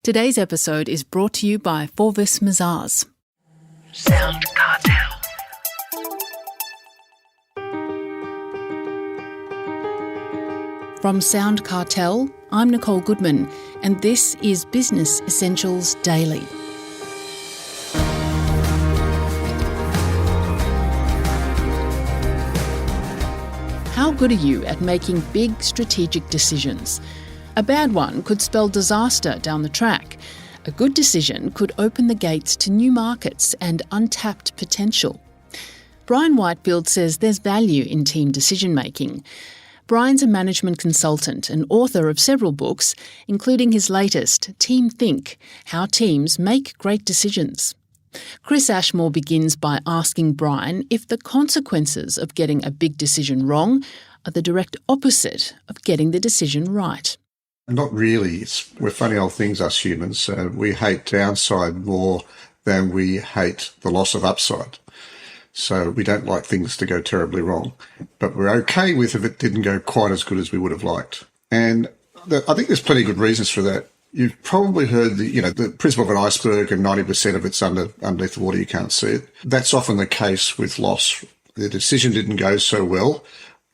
Today's episode is brought to you by Forvis Mazars. SoundCartel. From SoundCartel, I'm Nicole Goodman, and this is Business Essentials Daily. How good are you at making big strategic decisions? A bad one could spell disaster down the track. A good decision could open the gates to new markets and untapped potential. Bryan Whitefield says there's value in team decision-making. Bryan's a management consultant and author of several books, including his latest, Team Think: How Teams Make Great Decisions. Chris Ashmore begins by asking Bryan if the consequences of getting a big decision wrong are the direct opposite of getting the decision right. Not really. We're funny old things, us humans. We hate downside more than we hate the loss of upside. So we don't like things to go terribly wrong. But we're okay with if it didn't go quite as good as we would have liked. And I think there's plenty of good reasons for that. You've probably heard the principle of an iceberg, and 90% of it's underneath the water, you can't see it. That's often the case with loss. The decision didn't go so well.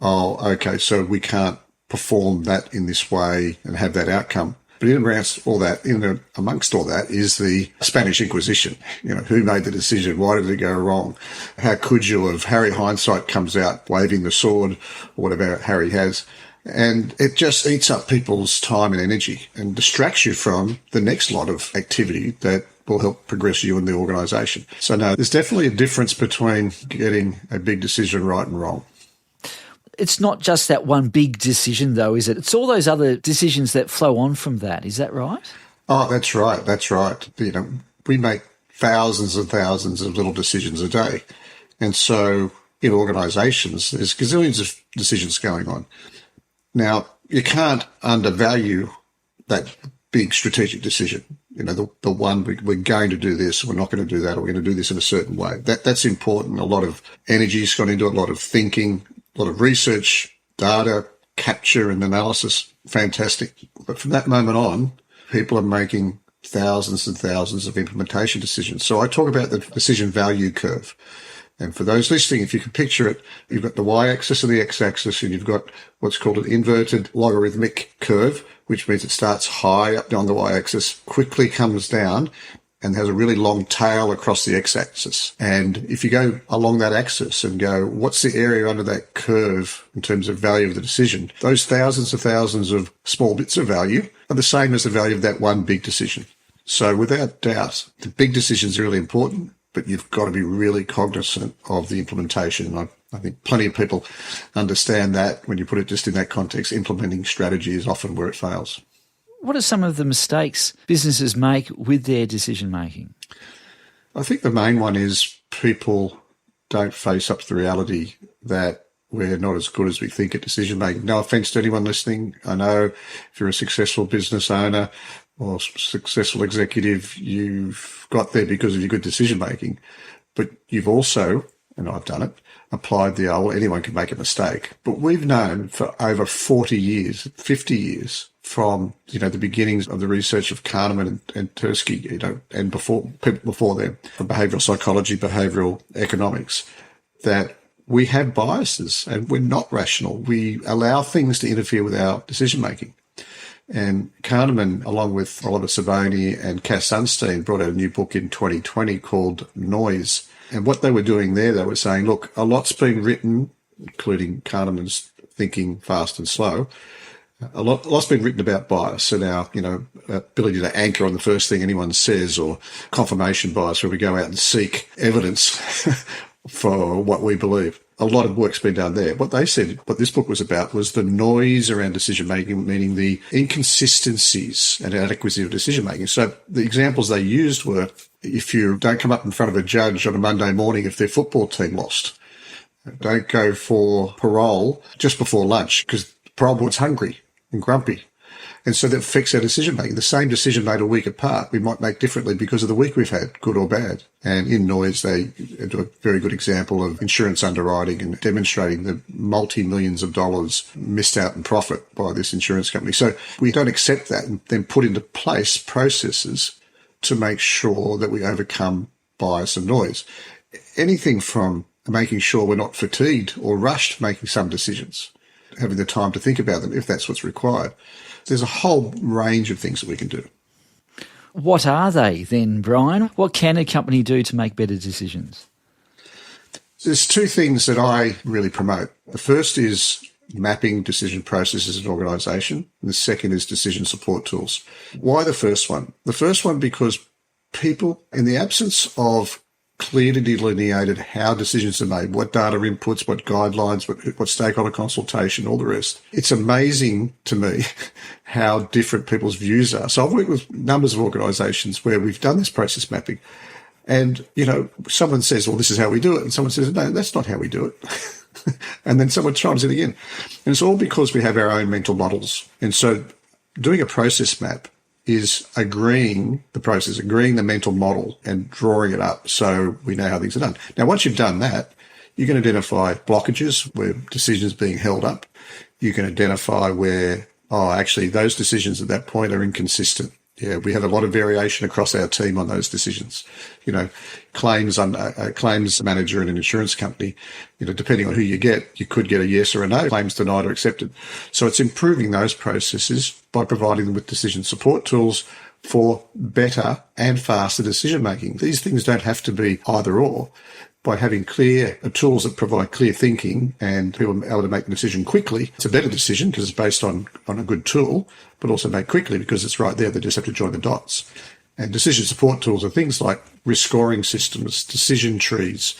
Oh, okay, so we can't perform that in this way and have that outcome. But amongst all that is the Spanish Inquisition. Who made the decision? Why did it go wrong? How could you have? Harry Hindsight comes out waving the sword, or whatever Harry has. And it just eats up people's time and energy and distracts you from the next lot of activity that will help progress you in the organisation. So no, there's definitely a difference between getting a big decision right and wrong. It's not just that one big decision, though, is it? It's all those other decisions that flow on from that. Is that right? Oh, that's right. That's right. We make thousands and thousands of little decisions a day. And so in organisations, there's gazillions of decisions going on. Now, you can't undervalue that big strategic decision. The one, we're going to do this, we're not going to do that, or we're going to do this in a certain way. That's important. A lot of energy's gone into it, a lot of thinking, a lot of research, data, capture and analysis. Fantastic. But from that moment on, people are making thousands and thousands of implementation decisions. So I talk about the decision value curve. And for those listening, if you can picture it, you've got the y-axis and the x-axis, and you've got what's called an inverted logarithmic curve, which means it starts high up on the y-axis, quickly comes down, and has a really long tail across the x-axis. And if you go along that axis and go, what's the area under that curve in terms of value of the decision? Those thousands and thousands of small bits of value are the same as the value of that one big decision. So without doubt, the big decisions are really important, but you've got to be really cognizant of the implementation. I think plenty of people understand that when you put it just in that context. Implementing strategy is often where it fails. What are some of the mistakes businesses make with their decision-making? I think the main one is people don't face up to the reality that we're not as good as we think at decision-making. No offence to anyone listening. I know if you're a successful business owner or successful executive, you've got there because of your good decision-making. But you've also, and I've done it, applied anyone can make a mistake. But we've known for over 40 years, 50 years, from, the beginnings of the research of Kahneman and Tversky, and people before them, from behavioural psychology, behavioural economics, that we have biases and we're not rational. We allow things to interfere with our decision-making. And Kahneman, along with Oliver Savoni and Cass Sunstein, brought out a new book in 2020 called Noise. And what they were doing there, they were saying, look, a lot's been written, including Kahneman's Thinking Fast and Slow. A lot's been written about bias and our, ability to anchor on the first thing anyone says, or confirmation bias, where we go out and seek evidence for what we believe. A lot of work's been done there. What they said, what this book was about, was the noise around decision-making, meaning the inconsistencies and inadequacy of decision-making. So the examples they used were, if you don't come up in front of a judge on a Monday morning if their football team lost, don't go for parole just before lunch because the parole board's hungry and grumpy. And so that affects our decision making. The same decision made a week apart, we might make differently because of the week we've had, good or bad. And in Noise, they do a very good example of insurance underwriting and demonstrating the multi-millions of dollars missed out in profit by this insurance company. So we don't accept that and then put into place processes to make sure that we overcome bias and noise. Anything from making sure we're not fatigued or rushed making some decisions, having the time to think about them if that's what's required. There's a whole range of things that we can do. What are they then, Bryan? What can a company do to make better decisions? There's two things that I really promote. The first is mapping decision processes in an organisation, and the second is decision support tools. Why the first one? The first one because people, in the absence of clearly delineated how decisions are made, what data inputs, what guidelines, what stakeholder consultation, all the rest. It's amazing to me how different people's views are. So I've worked with numbers of organisations where we've done this process mapping and, someone says, well, this is how we do it. And someone says, no, that's not how we do it. And then someone chimes in again. And it's all because we have our own mental models. And so doing a process map is agreeing the process, agreeing the mental model and drawing it up so we know how things are done. Now, once you've done that, you can identify blockages where decisions are being held up. You can identify where, actually, those decisions at that point are inconsistent. Yeah, we have a lot of variation across our team on those decisions. Claims manager in an insurance company, depending on who you get, you could get a yes or a no, claims denied or accepted. So it's improving those processes by providing them with decision support tools for better and faster decision making. These things don't have to be either or. By having clear tools that provide clear thinking and people are able to make the decision quickly, it's a better decision because it's based on a good tool, but also made quickly because it's right there. They just have to join the dots. And decision support tools are things like risk scoring systems, decision trees,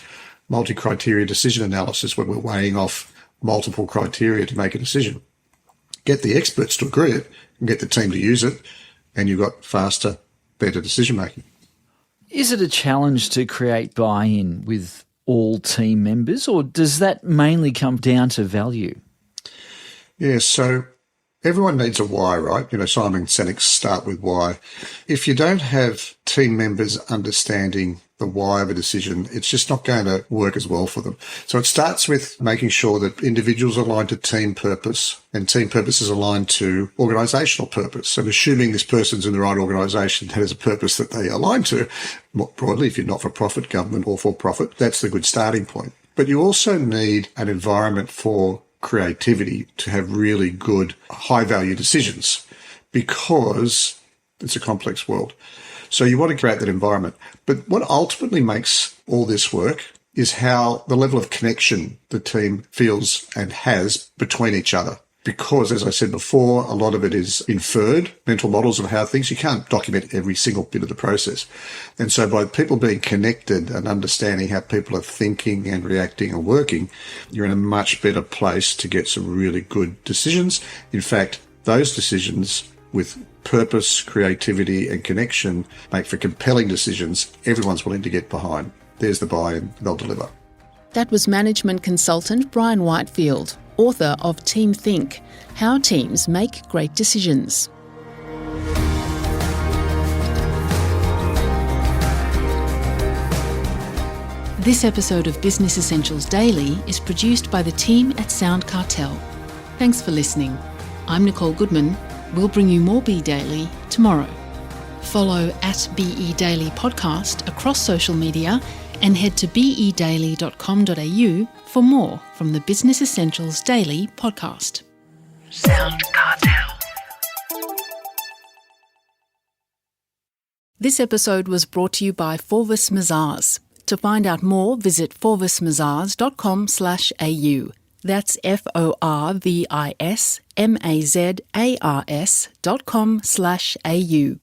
multi-criteria decision analysis where we're weighing off multiple criteria to make a decision. Get the experts to agree it and get the team to use it, and you've got faster, better decision making. Is it a challenge to create buy-in with all team members, or does that mainly come down to value? Yeah, so everyone needs a why, right? Simon Sinek's start with why. If you don't have team members understanding the why of a decision, it's just not going to work as well for them. So it starts with making sure that individuals are aligned to team purpose and team purpose is aligned to organisational purpose. And assuming this person's in the right organisation that has a purpose that they align to, more broadly, if you're not for profit, government or for profit, that's the good starting point. But you also need an environment for creativity to have really good high value decisions because it's a complex world. So you want to create that environment. But what ultimately makes all this work is how the level of connection the team feels and has between each other. Because, as I said before, a lot of it is inferred, mental models of how things, you can't document every single bit of the process. And so by people being connected and understanding how people are thinking and reacting and working, you're in a much better place to get some really good decisions. In fact, those decisions with purpose, creativity and connection make for compelling decisions everyone's willing to get behind. There's the buy-in, they'll deliver. That was management consultant Bryan Whitefield, author of Team Think, How Teams Make Great Decisions. This episode of Business Essentials Daily is produced by the team at SoundCartel. Thanks for listening. I'm Nicole Goodman. We'll bring you more Be Daily tomorrow. Follow at BE Daily Podcast across social media and head to bedaily.com.au for more from the Business Essentials Daily podcast. SoundCartel. This episode was brought to you by Forvis Mazars. To find out more, visit forvismazars.com/au. That's FORVISMAZARS.com/au.